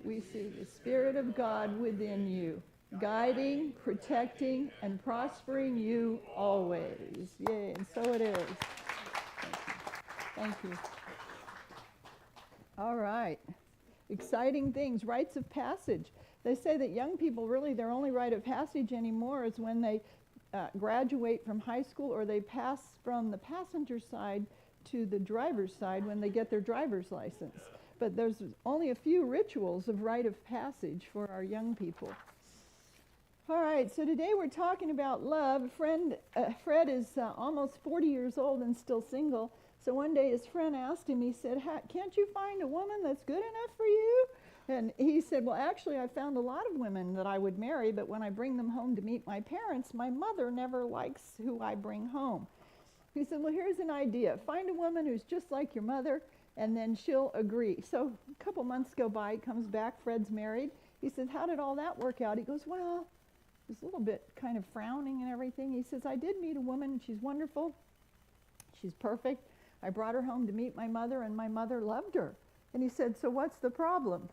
we see the Spirit of God within you, guiding, protecting, and prospering you always. Yay, and so it is. Thank you. All right. Exciting things, rites of passage. They say that young people, really, their only rite of passage anymore is when they graduate from high school, or they pass from the passenger side to the driver's side when they get their driver's license. But there's only a few rituals of rite of passage for our young people. All right, so today we're talking about love. Fred is almost 40 years old and still single. So one day his friend asked him, he said, can't you find a woman that's good enough for you? And he said, well, actually, I found a lot of women that I would marry, but when I bring them home to meet my parents, my mother never likes who I bring home. He said, well, here's an idea. Find a woman who's just like your mother, and then she'll agree. So a couple months go by, he comes back, Fred's married. He says, how did all that work out? He goes, well, he's a little bit kind of frowning and everything. He says, I did meet a woman, she's wonderful, she's perfect. I brought her home to meet my mother, and my mother loved her. And he said, so what's the problem?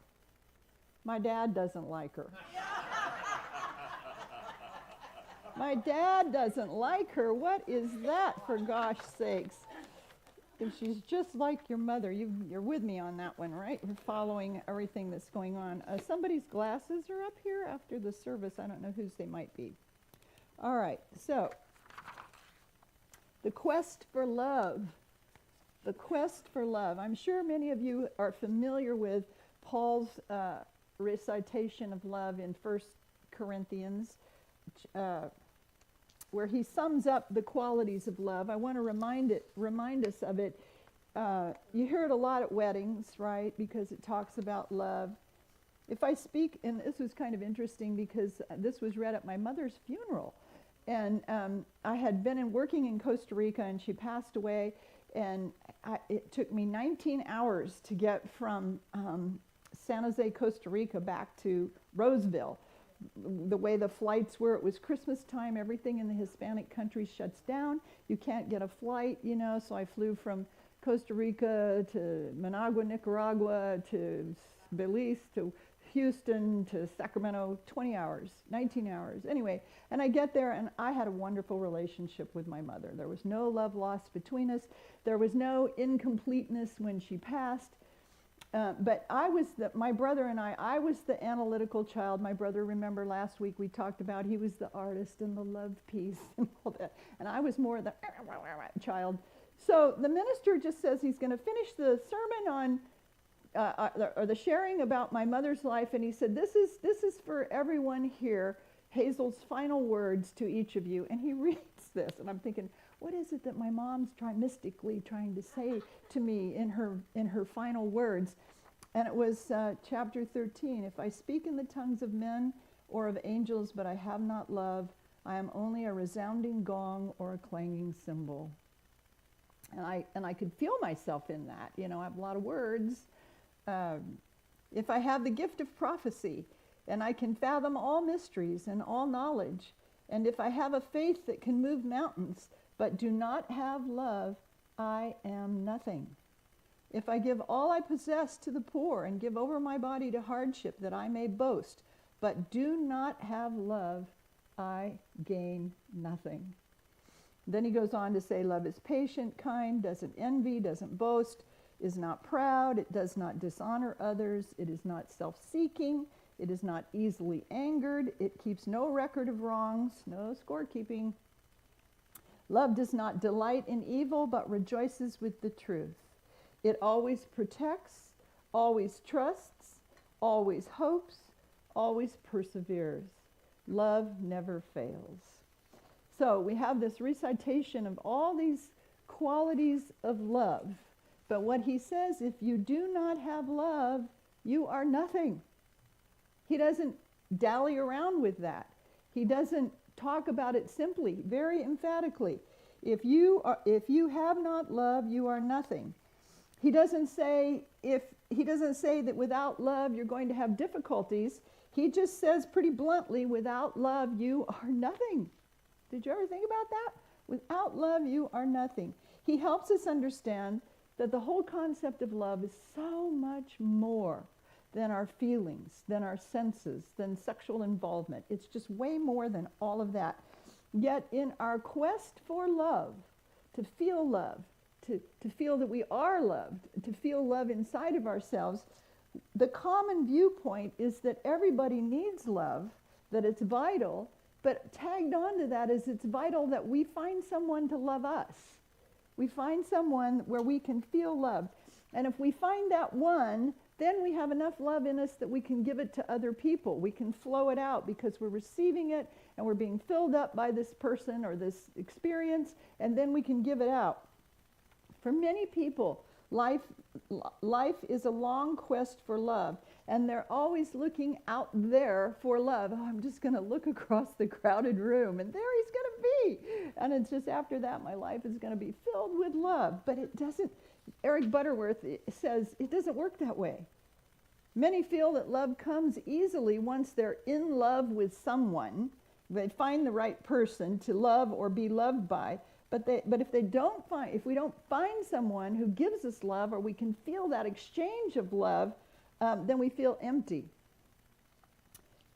My dad doesn't like her. My dad doesn't like her. What is that, for gosh sakes? If she's just like your mother, you're with me on that one, right? You're following everything that's going on. Somebody's glasses are up here after the service. I don't know whose they might be. All right, so the quest for love. The quest for love. I'm sure many of you are familiar with Paul's recitation of love in 1 Corinthians, where he sums up the qualities of love. I want to remind us of it. You hear it a lot at weddings, right? Because it talks about love. If I speak, and this was kind of interesting because this was read at my mother's funeral. And I had been working in Costa Rica, and she passed away. And it took me 19 hours to get from San Jose, Costa Rica back to Roseville. The way the flights were, it was Christmas time, everything in the Hispanic countries shuts down. You can't get a flight, so I flew from Costa Rica to Managua, Nicaragua, to Belize, to Houston, to Sacramento, 20 hours, 19 hours. Anyway, and I get there, and I had a wonderful relationship with my mother. There was no love lost between us. There was no incompleteness when she passed. But my brother and I was the analytical child. My brother, remember last week we talked about, he was the artist and the love piece and all that. And I was more the child. So the minister just says he's going to finish the sermon on, or the sharing about my mother's life. And he said, this is for everyone here, Hazel's final words to each of you. And he reads this. And I'm thinking, what is it that my mom's mystically trying to say to me in her final words? And it was chapter 13. If I speak in the tongues of men or of angels, but I have not love, I am only a resounding gong or a clanging cymbal. And I could feel myself in that. I have a lot of words. If I have the gift of prophecy, and I can fathom all mysteries and all knowledge, and if I have a faith that can move mountains, but do not have love, I am nothing. If I give all I possess to the poor and give over my body to hardship that I may boast, but do not have love, I gain nothing. Then he goes on to say, love is patient, kind, doesn't envy, doesn't boast, is not proud, it does not dishonor others, it is not self-seeking, it is not easily angered, it keeps no record of wrongs, no scorekeeping. Love does not delight in evil, but rejoices with the truth. It always protects, always trusts, always hopes, always perseveres. Love never fails. So we have this recitation of all these qualities of love. But what he says, if you do not have love, you are nothing. He doesn't dally around with that. He doesn't talk about it simply, very emphatically. If you have not love, you are nothing. He doesn't say that without love you're going to have difficulties. He just says pretty bluntly, without love you are nothing. Did you ever think about that? Without love you are nothing. He helps us understand that the whole concept of love is so much more than our feelings, than our senses, than sexual involvement. It's just way more than all of that. Yet in our quest for love, to feel love, to feel that we are loved, to feel love inside of ourselves, the common viewpoint is that everybody needs love, that it's vital, but tagged on to that is it's vital that we find someone to love us. We find someone where we can feel loved. And if we find that one, then we have enough love in us that we can give it to other people. We can flow it out because we're receiving it and we're being filled up by this person or this experience, and then we can give it out. For many people, life is a long quest for love, and they're always looking out there for love. Oh, I'm just going to look across the crowded room, and there he's going to be. And it's just after that, my life is going to be filled with love. But it doesn't, Eric Butterworth says, it doesn't work that way. Many feel that love comes easily once they're in love with someone. They find the right person to love or be loved by. But if we don't find someone who gives us love, or we can feel that exchange of love, then we feel empty.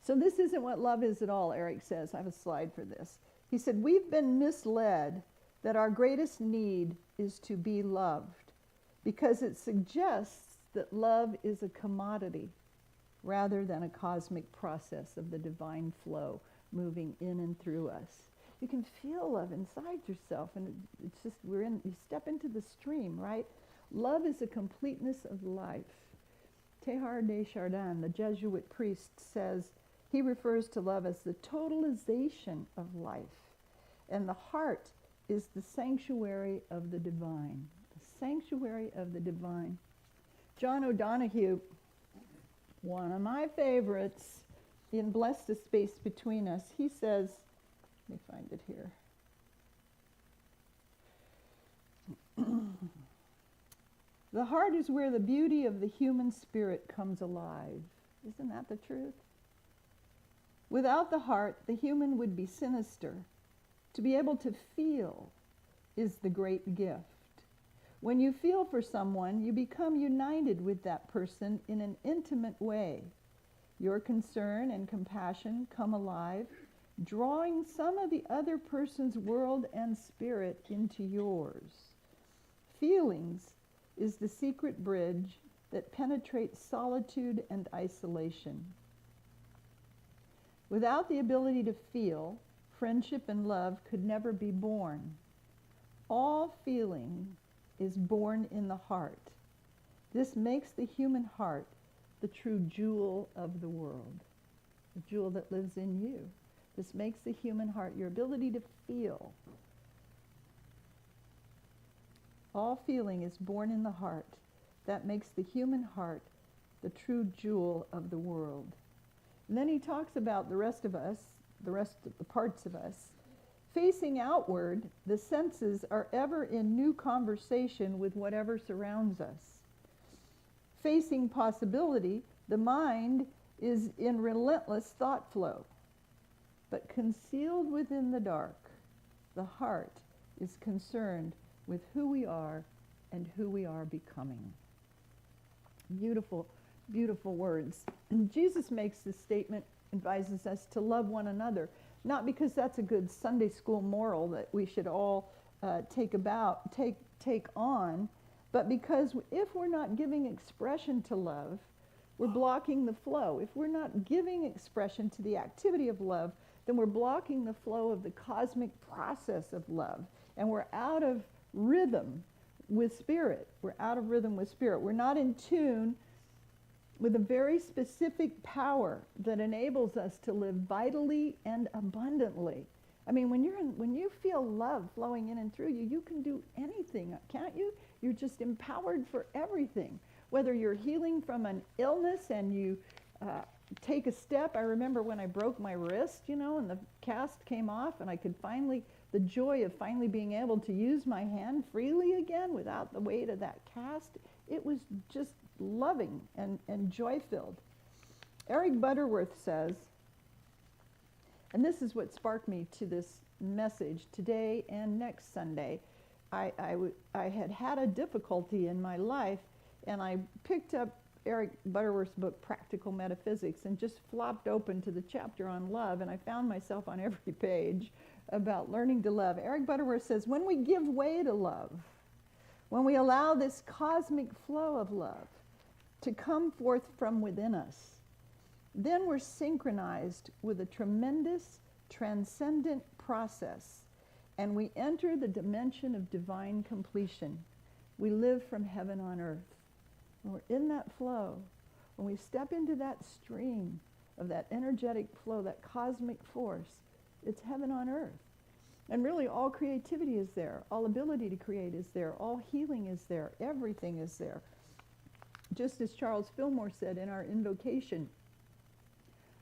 So this isn't what love is at all, Eric says. I have a slide for this. He said, we've been misled that our greatest need is to be loved, because it suggests that love is a commodity rather than a cosmic process of the divine flow moving in and through us. You can feel love inside yourself, and it's just, you step into the stream, right? Love is a completeness of life. Teilhard de Chardin, the Jesuit priest, says, he refers to love as the totalization of life. And the heart is the sanctuary of the divine. The sanctuary of the divine. John O'Donohue, one of my favorites, in Bless the Space Between Us, he says, let me find it here. The heart is where the beauty of the human spirit comes alive. Isn't that the truth? Without the heart, the human would be sinister. To be able to feel is the great gift. When you feel for someone, you become united with that person in an intimate way. Your concern and compassion come alive, drawing some of the other person's world and spirit into yours. Feelings is the secret bridge that penetrates solitude and isolation. Without the ability to feel, friendship and love could never be born. All feeling is born in the heart. This makes the human heart the true jewel of the world, the jewel that lives in you. This makes the human heart, your ability to feel. All feeling is born in the heart. That makes the human heart the true jewel of the world. And then he talks about the rest of us, the rest of the parts of us. Facing outward, the senses are ever in new conversation with whatever surrounds us. Facing possibility, the mind is in relentless thought flow. But concealed within the dark, the heart is concerned with who we are and who we are becoming. Beautiful, beautiful words. And Jesus makes this statement, advises us to love one another, not because that's a good Sunday school moral that we should all take on, but because if we're not giving expression to love, we're blocking the flow. If we're not giving expression to the activity of love, then we're blocking the flow of the cosmic process of love. And we're out of rhythm with spirit. We're out of rhythm with spirit. We're not in tune with a very specific power that enables us to live vitally and abundantly. I mean, when you feel love flowing in and through you, you can do anything, can't you? You're just empowered for everything. Whether you're healing from an illness and you take a step. I remember when I broke my wrist, and the cast came off, and I could the joy of finally being able to use my hand freely again without the weight of that cast. It was just loving and joy-filled. Eric Butterworth says, and this is what sparked me to this message today and next Sunday. I had a difficulty in my life, and I picked up Eric Butterworth's book, Practical Metaphysics, and just flopped open to the chapter on love, and I found myself on every page about learning to love. Eric Butterworth says, when we give way to love, when we allow this cosmic flow of love to come forth from within us, then we're synchronized with a tremendous, transcendent process, and we enter the dimension of divine completion. We live from heaven on earth. When we're in that flow, when we step into that stream of that energetic flow, that cosmic force, it's heaven on earth. And really all creativity is there. All ability to create is there. All healing is there. Everything is there. Just as Charles Fillmore said in our invocation,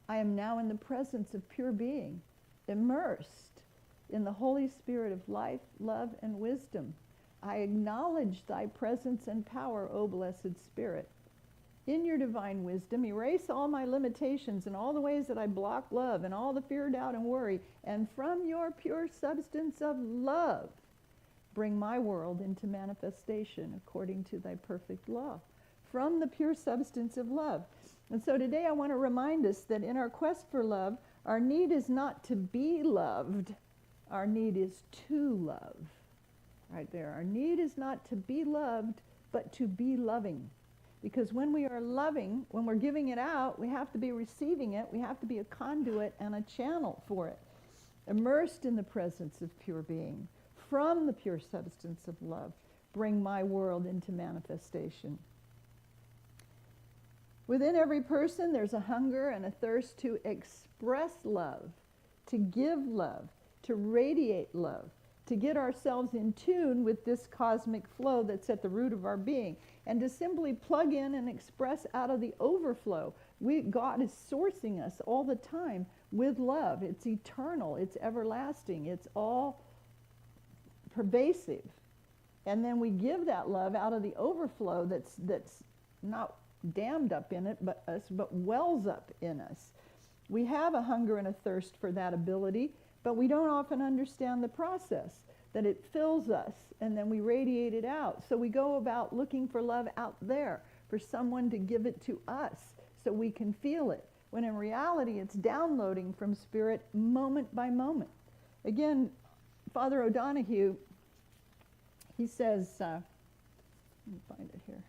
I am now in the presence of pure being, immersed in the Holy Spirit of life, love, and wisdom. I acknowledge thy presence and power, O blessed Spirit. In your divine wisdom, erase all my limitations and all the ways that I block love and all the fear, doubt, and worry. And from your pure substance of love, bring my world into manifestation according to thy perfect law. From the pure substance of love. And so today I want to remind us that in our quest for love, our need is not to be loved. Our need is to love. Right there. Our need is not to be loved, but to be loving. Because when we are loving, when we're giving it out, we have to be receiving it. We have to be a conduit and a channel for it. Immersed in the presence of pure being, from the pure substance of love, bring my world into manifestation. Within every person, there's a hunger and a thirst to express love, to give love, to radiate love, to get ourselves in tune with this cosmic flow that's at the root of our being, and to simply plug in and express out of the overflow. God is sourcing us all the time with love. It's eternal, it's everlasting, it's all pervasive. And then we give that love out of the overflow that's not dammed up in it, but wells up in us. We have a hunger and a thirst for that ability, but we don't often understand the process, that it fills us and then we radiate it out. So we go about looking for love out there, for someone to give it to us so we can feel it, when in reality it's downloading from Spirit moment by moment. Again, Father O'Donohue, he says, let me find it here.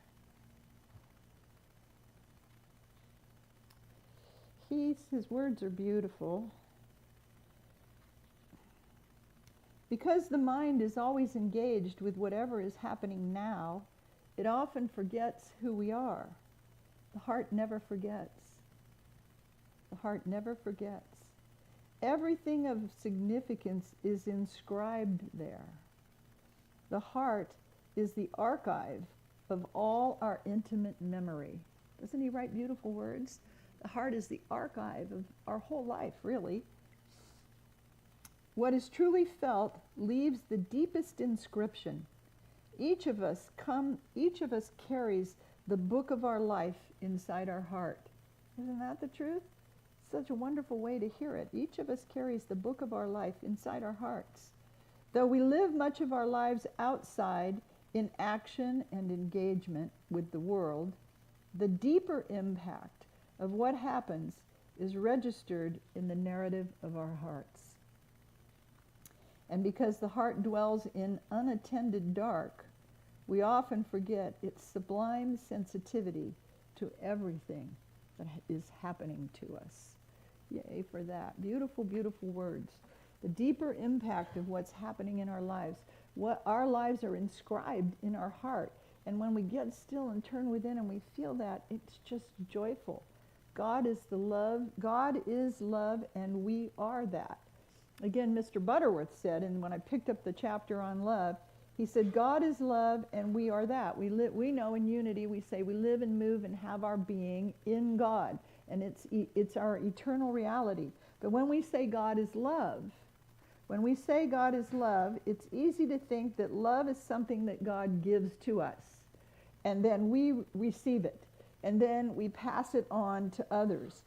His words are beautiful. Because the mind is always engaged with whatever is happening now, it often forgets who we are. The heart never forgets. The heart never forgets. Everything of significance is inscribed there. The heart is the archive of all our intimate memory. Doesn't he write beautiful words? The heart is the archive of our whole life, really. What is truly felt leaves the deepest inscription. Each of us carries the book of our life inside our heart. Isn't that the truth? Such a wonderful way to hear it. Each of us carries the book of our life inside our hearts. Though we live much of our lives outside in action and engagement with the world, the deeper impact of what happens is registered in the narrative of our hearts. And because the heart dwells in unattended dark, we often forget its sublime sensitivity to everything that is happening to us. Yay for that. Beautiful, beautiful words. The deeper impact of what's happening in our lives. What our lives are inscribed in our heart. And when we get still and turn within and we feel that, it's just joyful. God is love, and we are that. Again, Mr. Butterworth said, and when I picked up the chapter on love, he said, God is love, and we are that. We know in unity, we say we live and move and have our being in God, and it's our eternal reality. But when we say God is love, it's easy to think that love is something that God gives to us, and then we receive it, and then we pass it on to others.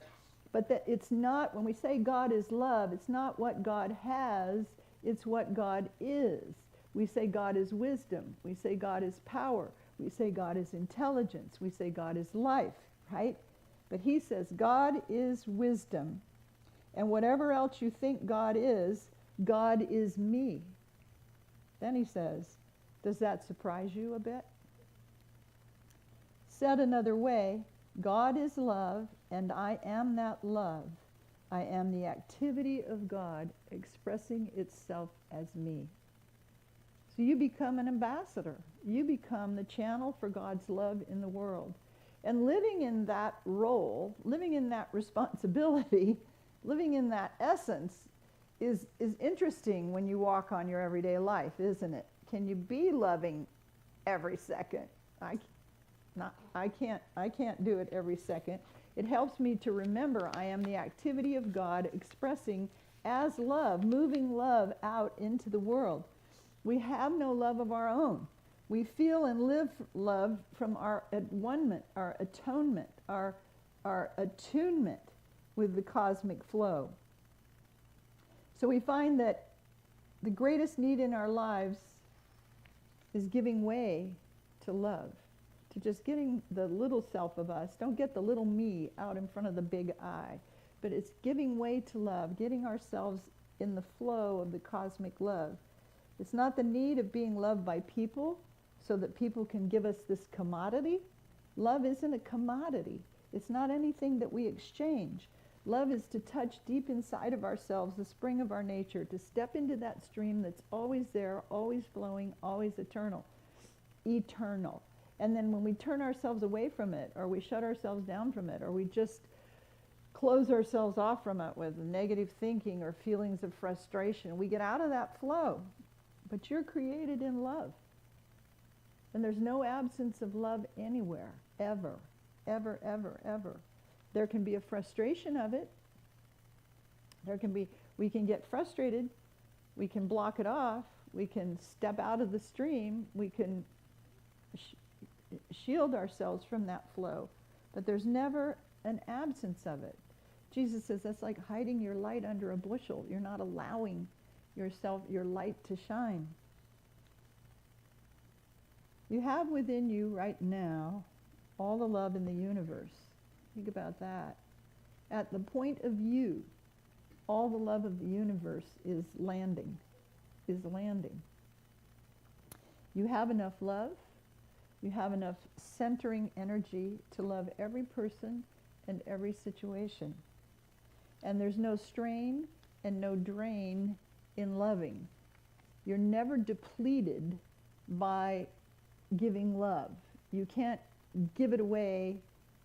But that it's not, when we say God is love, it's not what God has, it's what God is. We say God is wisdom. We say God is power. We say God is intelligence. We say God is life, right? But he says God is wisdom. And whatever else you think God is me. Then he says, does that surprise you a bit? Said another way, God is love, and I am that love. I am the activity of God expressing itself as me. So you become an ambassador. You become the channel for God's love in the world. And living in that role, living in that responsibility, living in that essence is interesting when you walk on your everyday life, isn't it? Can you be loving every second? I can't do it every second. It helps me to remember I am the activity of God expressing as love, moving love out into the world. We have no love of our own. We feel and live love from our one-ment, our atonement, our attunement with the cosmic flow. So we find that the greatest need in our lives is giving way to love, to just getting the little self of us. Don't get the little me out in front of the big I, but it's giving way to love, getting ourselves in the flow of the cosmic love. It's not the need of being loved by people so that people can give us this commodity. Love isn't a commodity. It's not anything that we exchange. Love is to touch deep inside of ourselves, the spring of our nature, to step into that stream that's always there, always flowing, always eternal. Eternal. And then when we turn ourselves away from it, or we shut ourselves down from it, or we just close ourselves off from it with negative thinking or feelings of frustration, we get out of that flow. But you're created in love. And there's no absence of love anywhere, ever, ever, ever, ever. There can be a frustration of it. We can get frustrated. We can block it off. We can step out of the stream. We can shield ourselves from that flow. But there's never an absence of it. Jesus says that's like hiding your light under a bushel. You're not allowing your light to shine. You have within you right now all the love in the universe. Think about that. At the point of you, all the love of the universe is landing. You have enough love. You have enough centering energy to love every person and every situation. And there's no strain and no drain in loving. You're never depleted by giving love. You can't give it away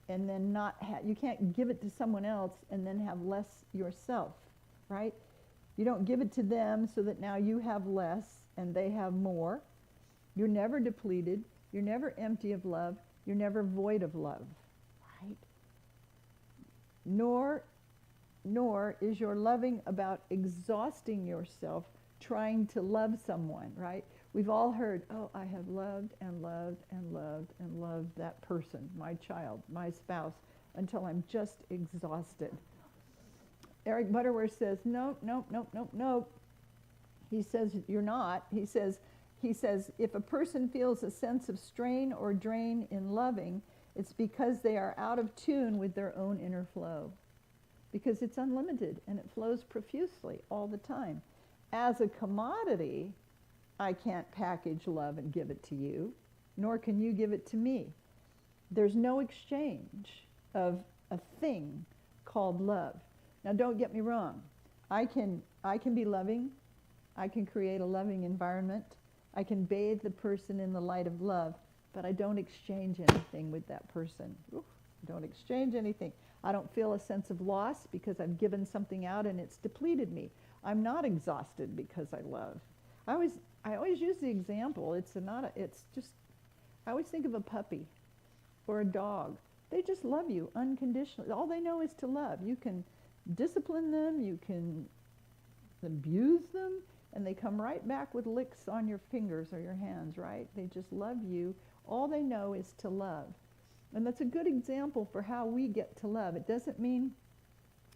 and then you can't give it to someone else and then have less yourself, right? You don't give it to them so that now you have less and they have more. You're never depleted. You're never empty of love. You're never void of love, right? Nor is your loving about exhausting yourself trying to love someone, right? We've all heard, oh, I have loved and loved and loved and loved that person, my child, my spouse, until I'm just exhausted. Eric Butterworth says, nope. He says, you're not. He says, if a person feels a sense of strain or drain in loving, it's because they are out of tune with their own inner flow. Because it's unlimited and it flows profusely all the time. As a commodity, I can't package love and give it to you, nor can you give it to me. There's no exchange of a thing called love. Now don't get me wrong. I can be loving. I can create a loving environment. I can bathe the person in the light of love, but I don't exchange anything with that person. I don't exchange anything. I don't feel a sense of loss because I've given something out and it's depleted me. I'm not exhausted because I love. I always use the example. I always think of a puppy or a dog. They just love you unconditionally. All they know is to love. You can discipline them, you can abuse them, and they come right back with licks on your fingers or your hands, right? They just love you. All they know is to love. And that's a good example for how we get to love. It doesn't mean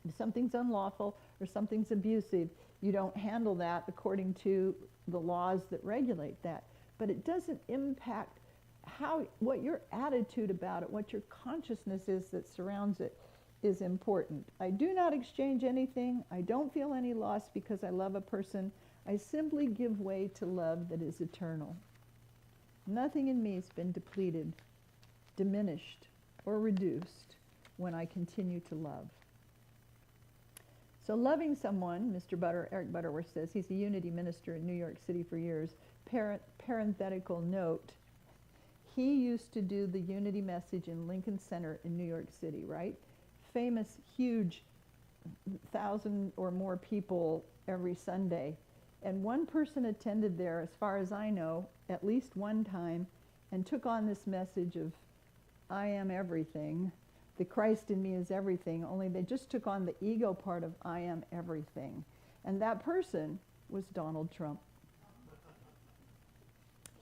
if something's unlawful or something's abusive, you don't handle that according to the laws that regulate that. But it doesn't impact what your attitude about it, what your consciousness is that surrounds it, is important. I do not exchange anything. I don't feel any loss because I love a person. I simply give way to love that is eternal. Nothing in me has been depleted, diminished, or reduced when I continue to love. So loving someone, Eric Butterworth says, he's a Unity minister in New York City for years. Parenthetical note, he used to do the Unity message in Lincoln Center in New York City, right? Famous, huge, 1,000 or more people every Sunday. And one person attended there, as far as I know, at least one time, and took on this message of, I am everything. The Christ in me is everything, only they just took on the ego part of I am everything. And that person was Donald Trump.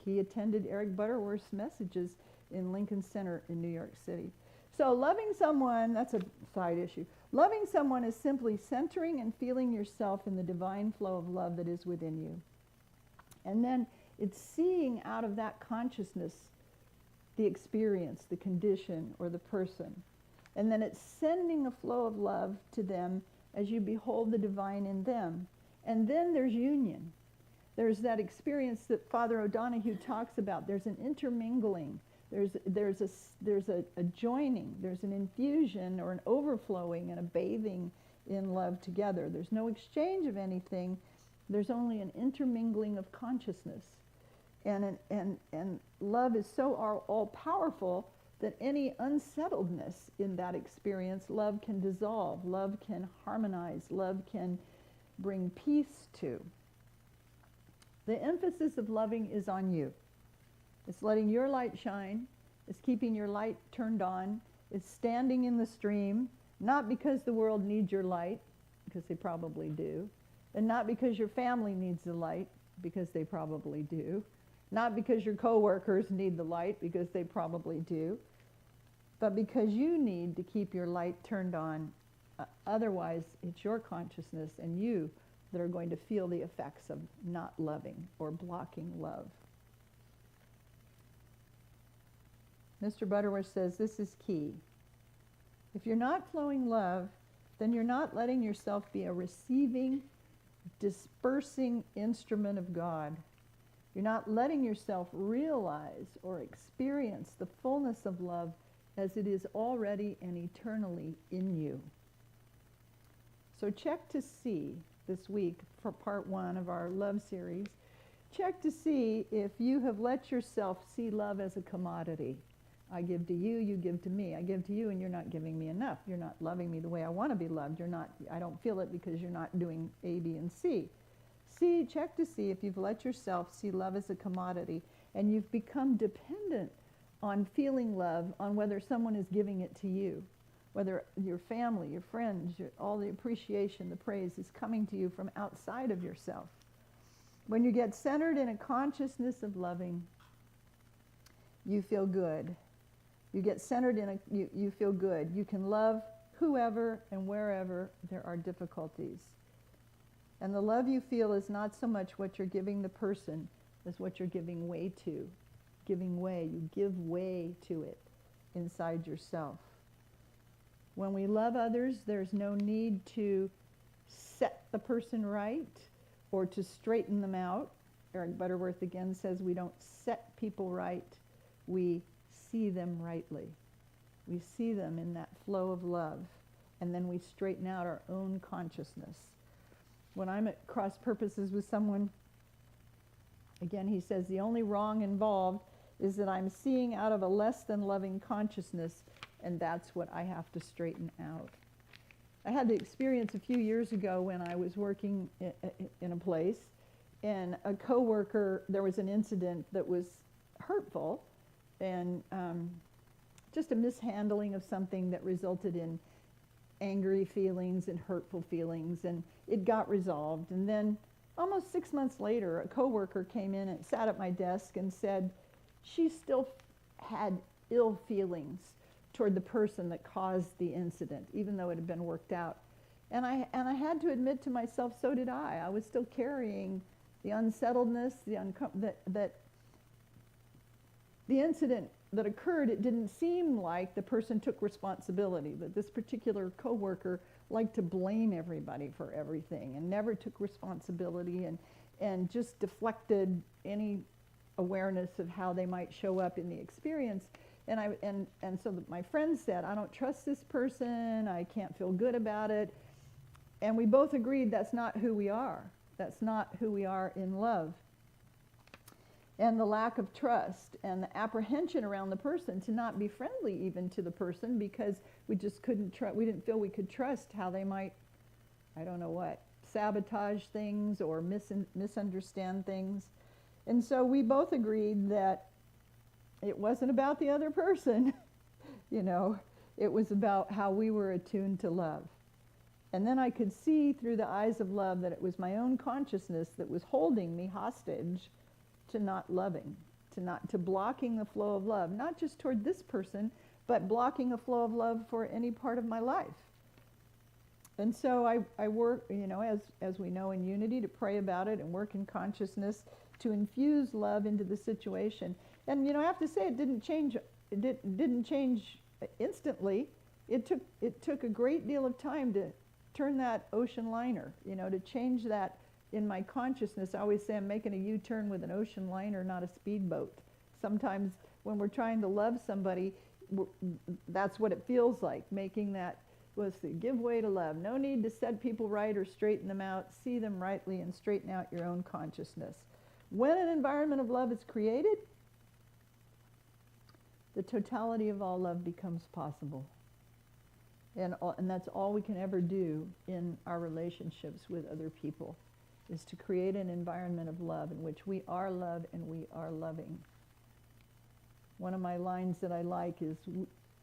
He attended Eric Butterworth's messages in Lincoln Center in New York City. So loving someone, that's a side issue. Loving someone is simply centering and feeling yourself in the divine flow of love that is within you. And then it's seeing out of that consciousness the experience, the condition, or the person. And then it's sending a flow of love to them as you behold the divine in them. And then there's union. There's that experience that Father O'Donohue talks about. There's an intermingling. There's a joining. There's an infusion or an overflowing and a bathing in love together. There's no exchange of anything. There's only an intermingling of consciousness. And love is so all-powerful that any unsettledness in that experience, love can dissolve, love can harmonize, love can bring peace to. The emphasis of loving is on you. It's letting your light shine. It's keeping your light turned on. It's standing in the stream, not because the world needs your light, because they probably do, and not because your family needs the light, because they probably do, not because your coworkers need the light, because they probably do, but because you need to keep your light turned on. Otherwise, it's your consciousness and you that are going to feel the effects of not loving or blocking love. Mr. Butterworth says this is key. If you're not flowing love, then you're not letting yourself be a receiving, dispersing instrument of God. You're not letting yourself realize or experience the fullness of love as it is already and eternally in you. So check to see this week for part 1 of our love series. Check to see if you have let yourself see love as a commodity. I give to you, you give to me. I give to you and you're not giving me enough. You're not loving me the way I want to be loved. I don't feel it because you're not doing A, B, and C. Check to see if you've let yourself see love as a commodity and you've become dependent on feeling love, on whether someone is giving it to you, whether your family, your friends, all the appreciation, the praise is coming to you from outside of yourself. When you get centered in a consciousness of loving, you feel good. You get centered in you feel good. You can love whoever and wherever there are difficulties. And the love you feel is not so much what you're giving the person as what you're giving way to. Giving way. You give way to it inside yourself. When we love others, there's no need to set the person right or to straighten them out. Eric Butterworth again says we don't set people right. We see them rightly. We see them in that flow of love, and then we straighten out our own consciousness. When I'm at cross purposes with someone, again, he says the only wrong involved is that I'm seeing out of a less than loving consciousness, and that's what I have to straighten out. I had the experience a few years ago when I was working in a place, and a coworker, there was an incident that was hurtful, and just a mishandling of something that resulted in angry feelings and hurtful feelings, and it got resolved. And then almost 6 months later, a coworker came in and sat at my desk and said she still had ill feelings toward the person that caused the incident, even though it had been worked out. And I had to admit to myself, so did I. I was still carrying the unsettledness, that the incident that occurred, it didn't seem like the person took responsibility, that this particular coworker liked to blame everybody for everything and never took responsibility and just deflected any awareness of how they might show up in the experience. And so my friend said, I don't trust this person, I can't feel good about it. And we both agreed that's not who we are. That's not who we are in love. And the lack of trust and the apprehension around the person to not be friendly even to the person because we just couldn't we didn't feel we could trust how they might, I don't know what, sabotage things or misunderstand things. And so we both agreed that it wasn't about the other person, it was about how we were attuned to love. And then I could see through the eyes of love that it was my own consciousness that was holding me hostage to not loving, to blocking the flow of love, not just toward this person, but blocking a flow of love for any part of my life. And so I work, as we know in Unity, to pray about it and work in consciousness to infuse love into the situation. And I have to say it didn't change. It didn't change instantly. It took a great deal of time to turn that ocean liner, to change that. In my consciousness, I always say I'm making a U-turn with an ocean liner, not a speedboat. Sometimes when we're trying to love somebody, that's what it feels like, making that, give way to love. No need to set people right or straighten them out. See them rightly and straighten out your own consciousness. When an environment of love is created, the totality of all love becomes possible. And that's all we can ever do in our relationships with other people, is to create an environment of love in which we are love and we are loving. One of my lines that I like is,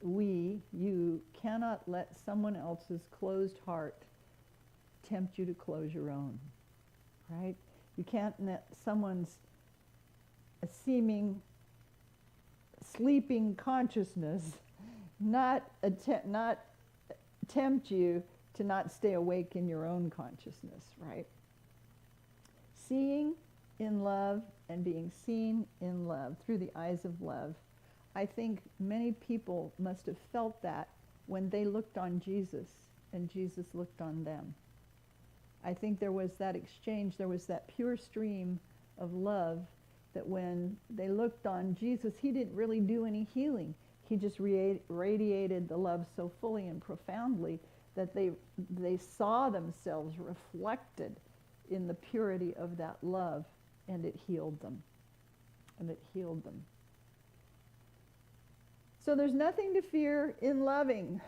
you cannot let someone else's closed heart tempt you to close your own, right? You can't let someone's seeming sleeping consciousness not tempt you to not stay awake in your own consciousness, right? Seeing in love and being seen in love through the eyes of love. I think many people must have felt that when they looked on Jesus and Jesus looked on them. I think there was that exchange, there was that pure stream of love that when they looked on Jesus, he didn't really do any healing. He just radiated the love so fully and profoundly that they saw themselves reflected in the purity of that love, and it healed them. So there's nothing to fear in loving.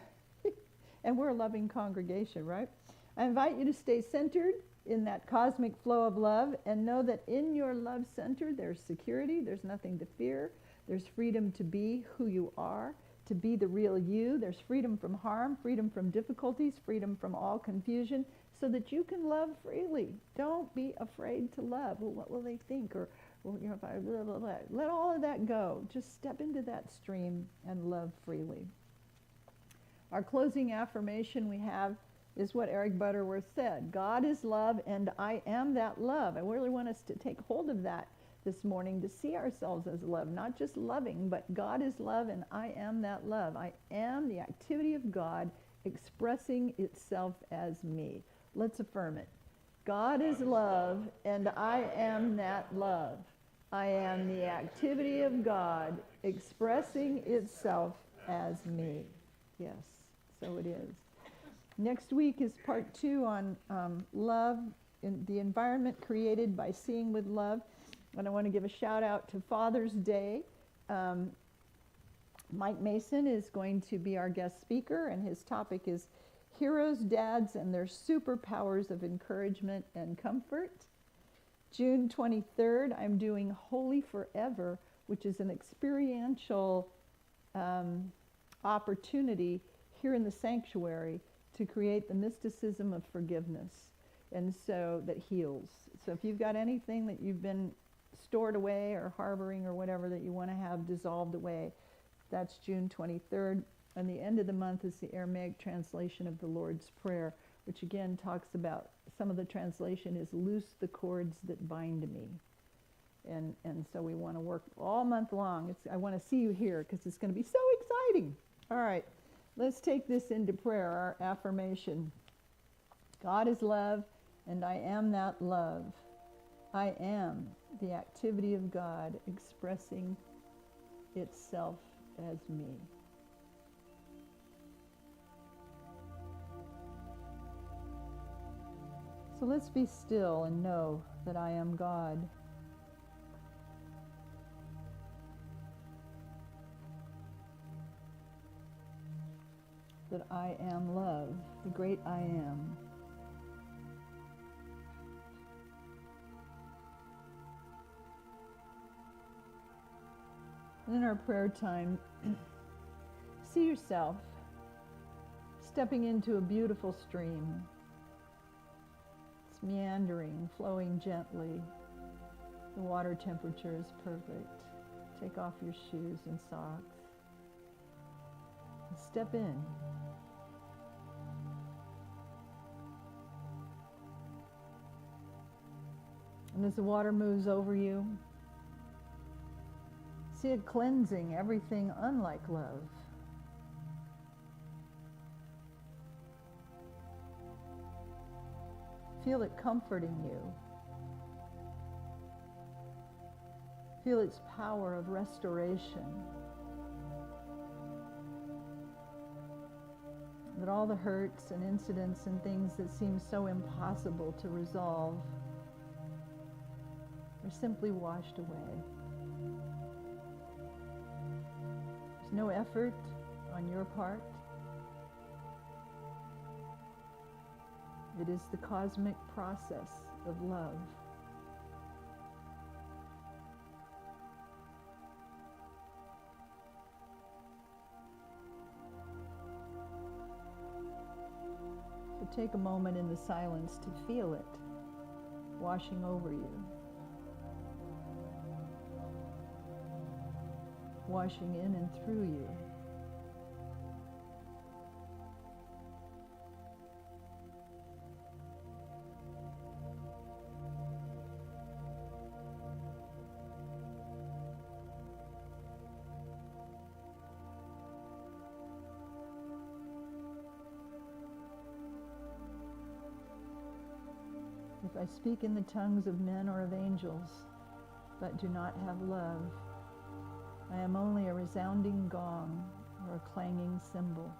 And we're a loving congregation, right? I invite you to stay centered in that cosmic flow of love and know that in your love center there's security, there's nothing to fear, there's freedom to be who you are, to be the real you. There's freedom from harm, freedom from difficulties, freedom from all confusion, so that you can love freely. Don't be afraid to love. Well, what will they think? Or if I blah, blah, blah. Let all of that go. Just step into that stream and love freely. Our closing affirmation we have is what Eric Butterworth said. God is love and I am that love. I really want us to take hold of that this morning, to see ourselves as love, not just loving, but God is love and I am that love. I am the activity of God expressing itself as me. Let's affirm it. God is love and I am that love. I am the activity of God expressing itself as me. Yes, so it is. Next week is part 2 on love, in the environment created by seeing with love. And I want to give a shout out to Father's Day. Mike Mason is going to be our guest speaker, and his topic is Heroes, Dads, and Their Superpowers of Encouragement and Comfort. June 23rd, I'm doing Holy Forever, which is an experiential opportunity here in the sanctuary to create the mysticism of forgiveness, and so that heals. So if you've got anything that you've been stored away or harboring or whatever that you want to have dissolved away, that's June 23rd. And the end of the month is the Aramaic translation of the Lord's Prayer, which again talks about, some of the translation is loose the cords that bind me. And so we want to work all month long. I want to see you here because it's going to be so exciting. All right, let's take this into prayer, our affirmation. God is love, and I am that love. I am the activity of God expressing itself as me. So let's be still and know that I am God. That I am love, the great I am. And in our prayer time, see yourself stepping into a beautiful stream. It's meandering, flowing gently. The water temperature is perfect. Take off your shoes and socks. And step in. And as the water moves over you, see it cleansing everything unlike love. Feel it comforting you. Feel its power of restoration. That all the hurts and incidents and things that seem so impossible to resolve are simply washed away. There's no effort on your part. It is the cosmic process of love. So take a moment in the silence to feel it washing over you. Washing in and through you. If I speak in the tongues of men or of angels, but do not have love, I am only a resounding gong or a clanging cymbal.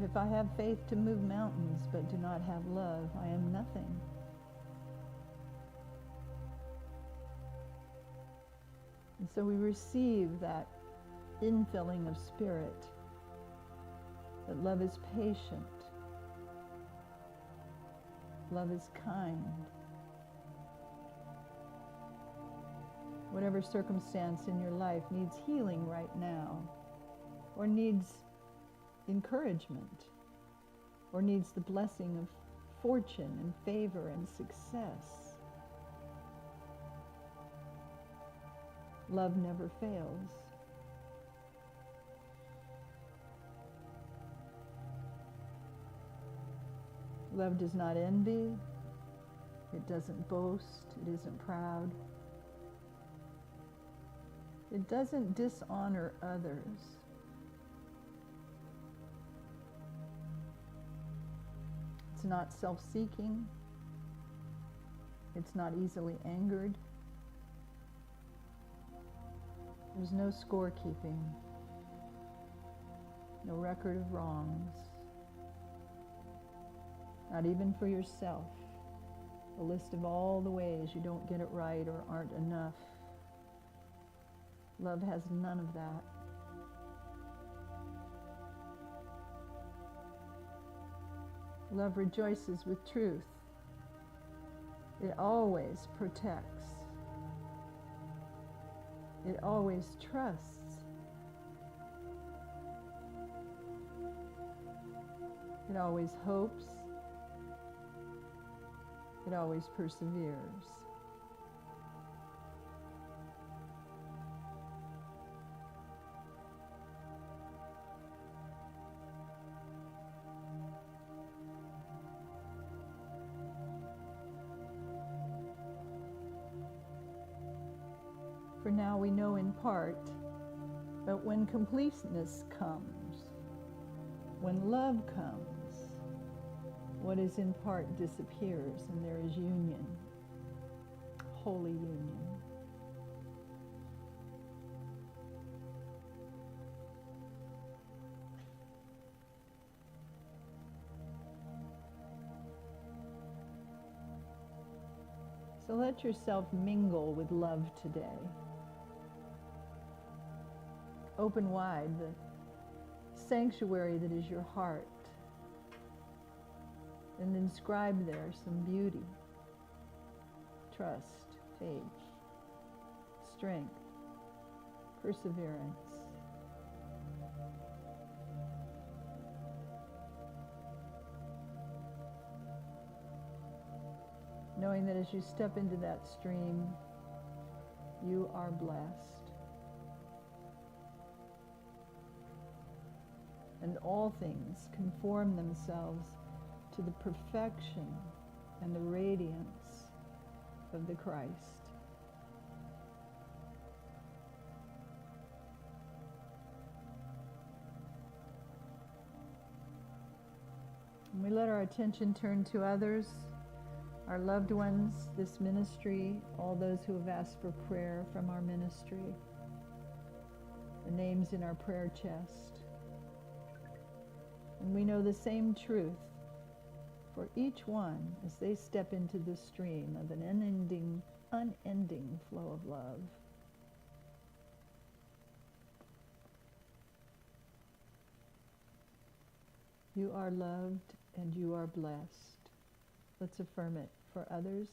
If I have faith to move mountains, but do not have love, I am nothing. And so we receive that infilling of spirit, that love is patient, love is kind. Whatever circumstance in your life needs healing right now, or needs encouragement, or needs the blessing of fortune and favor and success, love never fails. Love does not envy, it doesn't boast, it isn't proud. It doesn't dishonor others. It's not self-seeking. It's not easily angered. There's no scorekeeping, no record of wrongs, not even for yourself. A list of all the ways you don't get it right or aren't enough. Love has none of that. Love rejoices with truth. It always protects. It always trusts. It always hopes. It always perseveres. now we know in part, but when completeness comes, when love comes, what is in part disappears, and there is union, holy union. So let yourself mingle with love today. Open wide the sanctuary that is your heart, and inscribe there some beauty, trust, faith, strength, perseverance. Knowing that as you step into that stream, you are blessed. And all things conform themselves to the perfection and the radiance of the Christ. And we let our attention turn to others, our loved ones, this ministry, all those who have asked for prayer from our ministry, the names in our prayer chest. And we know the same truth for each one as they step into the stream of an unending flow of love. You are loved and you are blessed. Let's affirm it for others.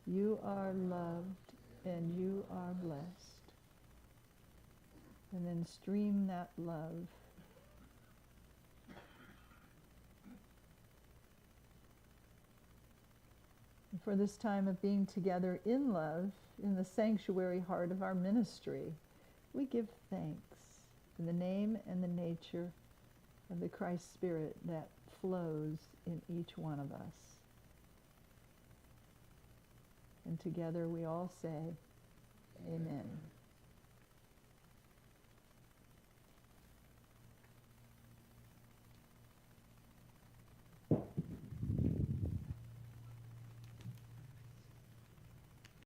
You are loved and you are blessed. And then stream that love. And for this time of being together in love, in the sanctuary heart of our ministry, we give thanks in the name and the nature of the Christ Spirit that flows in each one of us. And together we all say, Amen.